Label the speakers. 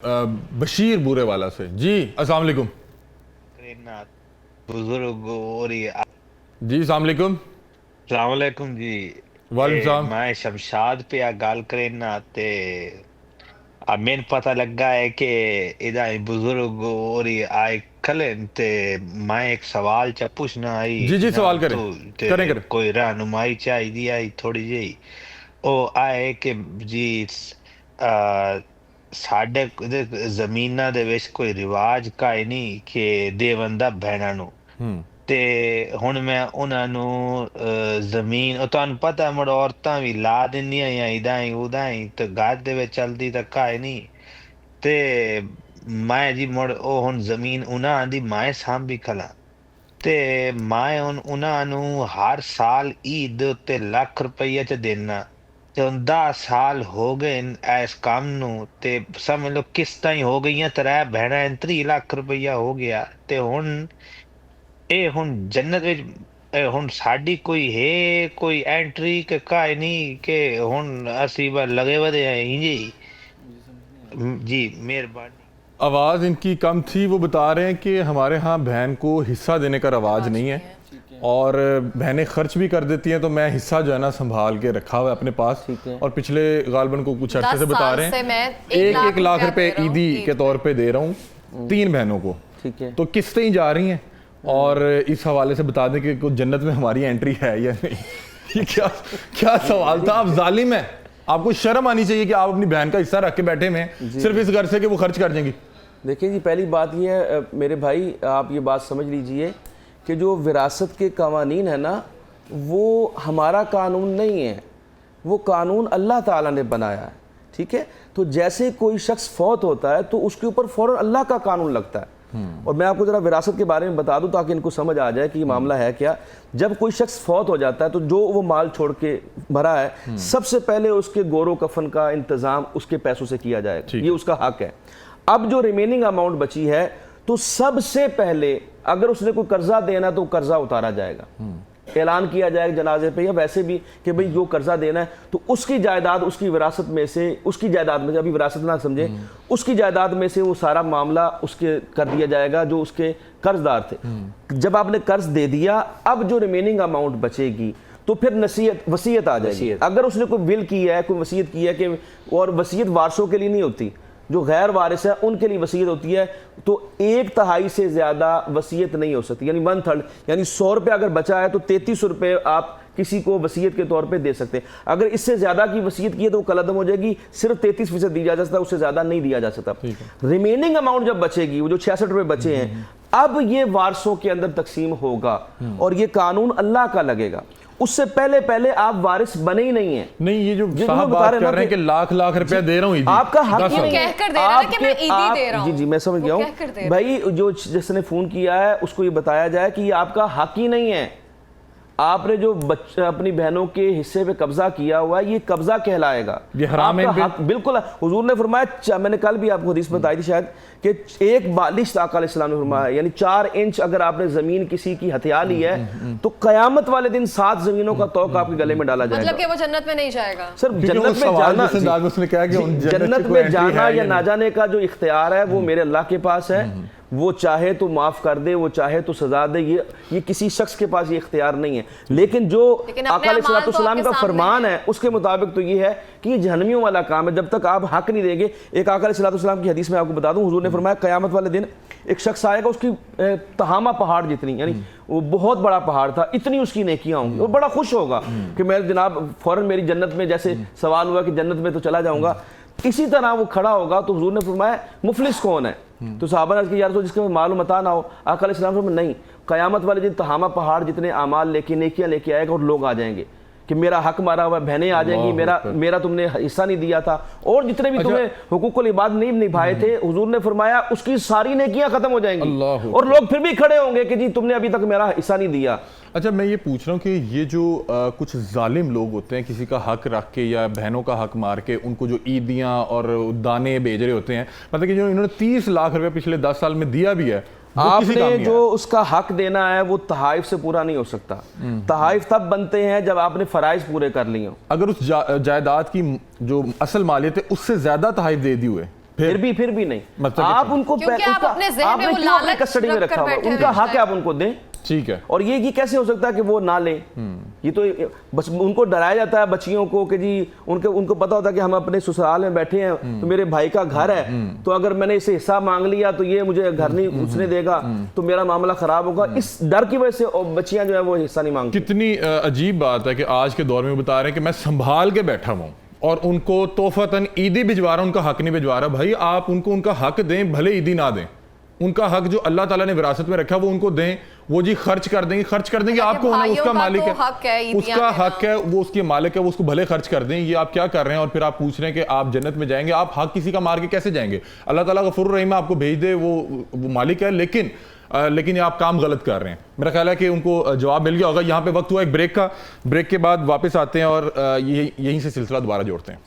Speaker 1: बशीर बुरे वाला से। जी अस्सलाम वालेकुम।
Speaker 2: बुजुर्ग
Speaker 1: जी अस्सलाम वालेकुम।
Speaker 2: अस्सलाम वालेकुम जी।
Speaker 1: वालेकुम सलाम।
Speaker 2: मैं शमशाद पे गल करना ते मैंने पता लगा है कि इदा बुजुर्ग और आए खलन ते मैं एक सवाल चा पूछना आई
Speaker 1: जी जी सवाल
Speaker 2: जनाब
Speaker 1: करें
Speaker 2: तो ते
Speaker 1: करें करें।
Speaker 2: कोई रहनुमाई चाहिए आई थोड़ी जी। ओ आए कि जी आ ਸਾਡੇ ਜ਼ਮੀਨਾਂ ਦੇ ਵਿੱਚ ਕੋਈ ਰਿਵਾਜ ਕਾਇ ਨਹੀਂ ਕਿ ਦੇਵੰਦਾ ਭੈਣਾਂ ਨੂੰ ਤੇ ਹੁਣ ਮੈਂ ਉਹਨਾਂ ਨੂੰ ਜ਼ਮੀਨ ਉਹ ਤੁਹਾਨੂੰ ਪਤਾ ਮੁੜ ਔਰਤਾਂ ਵੀ ਲਾ ਦਿੰਦੀਆਂ ਜਾਂ ਇਦਾਂ ਹੀ ਉਦਾਂ ਹੀ ਤੇ ਘਰ ਦੇ ਵਿੱਚ ਚਲਦੀ ਤਾਂ ਕਾਇ ਨਹੀਂ ਤੇ ਮੈਂ ਜੀ ਮੁੜ ਉਹ ਹੁਣ ਜ਼ਮੀਨ ਉਹਨਾਂ ਦੀ ਮੈਂ ਸਾਂਭੀ ਖਲਾ ਤੇ ਮੈਂ ਹੁਣ ਉਹਨਾਂ ਨੂੰ ਹਰ ਸਾਲ ਈਦ ਦੇ ਉੱਤੇ ਲੱਖ ਰੁਪਈਆ ਚ ਦੇਣਾ ਤੇ ਹੁਣ 10 ਸਾਲ ਹੋ ਗਏ ਇਸ ਕੰਮ ਨੂੰ ਤੇ ਸਮਝ ਲਓ ਕਿਸ਼ਤਾਂ ਹੀ ਹੋ ਗਈਆਂ ਤੇਰਾ ਭੈਣਾ 30 ਲੱਖ ਰੁਪਈਆ ਹੋ ਗਿਆ ਤੇ ਹੁਣ ਇਹ ਹੁਣ ਜੰਨਤ ਵਿੱਚ ਹੁਣ ਸਾਡੀ ਕੋਈ ਹੈ ਕੋਈ ਐਂਟਰੀ ਕਿ ਕਾਇ ਨਹੀਂ ਕਿ ਹੁਣ ਅਸੀਂ ਬਸ ਲਗੇ ਵਧੇ ਆਂ ਜੀ जी मेहरबानी।
Speaker 1: आवाज़ इनकी कम थी। वो बता रहे हैं कि हमारे यहाँ बहन को हिस्सा देने का रवाज नहीं है और बहनें खर्च भी कर देती हैं, तो मैं हिस्सा जो है ना संभाल के रखा हुआ है अपने पास। और पिछले गालबन को कुछ अर्से से बता रहे हैं एक लाख रुपए ईदी के तौर पे दे रहा हूँ 3 बहनों को। तो किस्तें ही जा रही हैं और इस हवाले से बता दें कि जन्नत में हमारी एंट्री है या नहीं। ये क्या सवाल था। आप जालिम हैं, आपको शर्म आनी चाहिए कि आप अपनी बहन का हिस्सा रख के बैठे में सिर्फ इस घर से कि वो खर्च कर देंगी।
Speaker 3: देखिए जी, पहली बात ये है मेरे भाई, आप ये बात समझ लीजिए कि जो विरासत के कानून है ना, वो हमारा कानून नहीं है, वो कानून अल्लाह ताला ने बनाया है। ठीक है, तो जैसे कोई शख्स फौत होता है तो उसके ऊपर फ़ौरन अल्लाह का कानून लगता है। और मैं आपको ज़रा विरासत के बारे में बता दूं ताकि इनको समझ आ जाए कि ये मामला है क्या। जब कोई शख्स फौत हो जाता है तो जो वो माल छोड़ के भरा है, सबसे पहले उसके गोरो कफन का इंतज़ाम उसके पैसों से किया जाएगा, ये उसका हक है। अब जो रिमेनिंग अमाउंट बची है तो सबसे पहले अगर उसने कोई कर्जा देना तो कर्जा उतारा जाएगा, ऐलान किया जाएगा जनाजे पे या वैसे भी कि भाई जो कर्जा देना है तो उसकी जायदाद उसकी विरासत में से, उसकी जायदाद में से, अभी विरासत ना समझे, उसकी जायदाद में से वो सारा मामला उसके कर दिया जाएगा जो उसके कर्जदार थे। जब आपने कर्ज दे दिया, अब जो रिमेनिंग अमाउंट बचेगी तो फिर वसीयत आ जाएगी। अगर उसने कोई विल किया है, कोई वसीयत की है कि, और वसीयत वारसों के लिए नहीं होती, जो गैर वारिस है उनके लिए वसीयत होती है, तो 1/3 से ज़्यादा वसीयत नहीं हो सकती, यानी 1/3, यानी 100 रुपये अगर बचा है तो 33 रुपये आप किसी को वसीयत के तौर पे दे सकते हैं। अगर इससे ज़्यादा की वसीयत की है तो वो कलअदम हो जाएगी, सिर्फ 33% दिया जा सकता है, उससे ज़्यादा नहीं दिया जा सकता। रिमेनिंग अमाउंट जब बचेगी, वो जो 66 रुपये बचे हैं, अब ये वारसों के अंदर तकसीम होगा और ये कानून अल्लाह का लगेगा। उससे पहले पहले आप वारिस बने ही नहीं है।
Speaker 1: नहीं, ये जो साहब बात कर रहे हैं कि लाख रुपया दे रहा हूँ,
Speaker 3: आपका हक
Speaker 4: ये
Speaker 3: नहीं
Speaker 4: कह कर दे रहा है कि मैं ईदी दे रहा हूं।
Speaker 3: जी जी मैं समझ गया हूँ भाई। जो जिसने फोन किया है उसको ये बताया जाए कि ये आपका हक ही नहीं है। आपने जो अपनी बहनों के हिस्से पे कब्जा किया हुआ है, ये कब्जा कहलाएगा,
Speaker 1: ये हराम है।
Speaker 3: बिल्कुल हुजूर ने फरमाया, मैंने कल भी आपको हदीस बताई थी शायद, कि एक बालिश आका अलैहिस्सलाम ने फरमाया, यानी 4 इंच अगर आपने जमीन किसी की हथिया ली है तो कयामत वाले दिन 7 जमीनों का तौक आपके गले में डाला जाएगा।
Speaker 4: मतलब कि वो जन्नत में नहीं जाएगा।
Speaker 3: सर जन्नत में जाना, जन्नत में जाना या ना जाने का जो इख्तियार है वो मेरे अल्लाह के पास है। वो चाहे तो माफ़ कर दे, वो चाहे तो सज़ा दे, ये किसी शख्स के पास ये इख्तियार नहीं है। लेकिन जो आका अलैहिस्सलाम का फरमान है उसके मुताबिक तो ये है कि ये जहन्नमियों वाला काम है जब तक आप हक नहीं देंगे। एक आका अलैहिस्सलाम की हदीस में आपको बता दूं, हुजूर ने फरमाया क़यामत वाले दिन एक शख्स आएगा, उसकी तहामा पहाड़ जितनी, यानी वो बहुत बड़ा पहाड़ था, इतनी उसकी नेकियां होंगी, वो बड़ा खुश होगा कि मैं जनाब फ़ौरन मेरी जन्नत में, जैसे सवाल हुआ कि जन्नत में तो चला जाऊँगा, इसी तरह वो खड़ा होगा। तो हुजूर ने फरमाया मुफलिस कौन है? तो सहाबा ने यार तो जिसके मालूम मता ना हो। आका अलैहिस्सलाम ने नहीं, क़यामत वाले दिन तहामा पहाड़ जितने आमाल लेके नेकियां लेके आएगा और लोग आ जाएंगे कि मेरा हक मारा हुआ, बहनें आ जाएंगी, मेरा तुमने हिस्सा नहीं दिया था, और जितने भी तुम्हें हुकूकुल इबाद नहीं निभाए थे, हुजूर ने फरमाया उसकी सारी नेकियां खत्म हो जाएंगी और लोग फिर भी खड़े होंगे कि जी तुमने अभी तक मेरा हिस्सा नहीं दिया।
Speaker 1: अच्छा, मैं ये पूछ रहा हूँ कि ये जो कुछ जालिम लोग होते हैं, किसी का हक रख के या बहनों का हक मार के उनको जो ईदियाँ और दाने भेज रहे होते हैं, मतलब कि जो इन्होंने 30 लाख रुपए पिछले 10 साल में दिया भी है,
Speaker 3: आपने जो उसका हक देना है वो तहाइफ से पूरा नहीं हो सकता। तहाइफ तब बनते हैं जब आपने फराइज पूरे कर लिए हो।
Speaker 1: अगर उस जायदाद की जो असल मालियत है उससे ज्यादा तहाइफ दे दी हुए
Speaker 3: پھر بھی نہیں.
Speaker 1: مطلب
Speaker 3: آپ ان کو
Speaker 4: کیونکہ آپ اپنے ذہن میں وہ لالچ
Speaker 3: کسٹڈی میں
Speaker 4: رکھ کر
Speaker 3: رکھا ہوا ہے,
Speaker 4: بیٹھے
Speaker 3: ان
Speaker 4: ہوئے
Speaker 3: کا
Speaker 4: ہیں
Speaker 3: حق ہے آپ ان کو دیں.
Speaker 1: ٹھیک ہے.
Speaker 3: اور یہ کیسے ہو سکتا ہے کہ وہ نہ لیں؟ یہ تو ان کو ڈرایا جاتا ہے بچیوں کو کہ جی ان کو پتا ہوتا ہے کہ ہم اپنے سسرال میں بیٹھے ہیں تو میرے بھائی کا گھر ہے, تو اگر میں نے اسے حصہ مانگ لیا تو یہ مجھے گھر نہیں اس نے دے گا تو میرا معاملہ خراب ہوگا. اس ڈر کی وجہ سے بچیاں جو ہے وہ حصہ نہیں مانگتی.
Speaker 1: کتنی عجیب بات ہے کہ آج کے دور میں وہ بتا رہے ہیں کہ میں سنبھال کے بیٹھا ہوں اور ان کو تحفتاً عیدی بھجوا رہا ہوں, ان کا حق نہیں بھجوا رہا. بھائی آپ ان کو ان کا حق دیں, بھلے عیدی نہ دیں. ان کا حق جو اللہ تعالیٰ نے وراثت میں رکھا وہ ان کو دیں. وہ جی خرچ کر دیں گے آپ کو, اس کا مالک ہے, اس کا حق ہے, وہ اس کے مالک ہے, وہ اس کو بھلے خرچ کر دیں. یہ آپ کیا کر رہے ہیں؟ اور پھر آپ پوچھ رہے ہیں کہ آپ جنت میں جائیں گے. آپ حق کسی کا مار کے کیسے جائیں گے؟ اللہ تعالیٰ غفور الرحیم آپ کو بھیج دے, وہ مالک ہے, لیکن یہ آپ کام غلط کر رہے ہیں. میرا خیال ہے کہ ان کو جواب مل گیا ہوگا. یہاں پہ وقت ہوا ایک بریک کا. بریک کے بعد واپس آتے ہیں اور یہیں سے سلسلہ دوبارہ جوڑتے ہیں.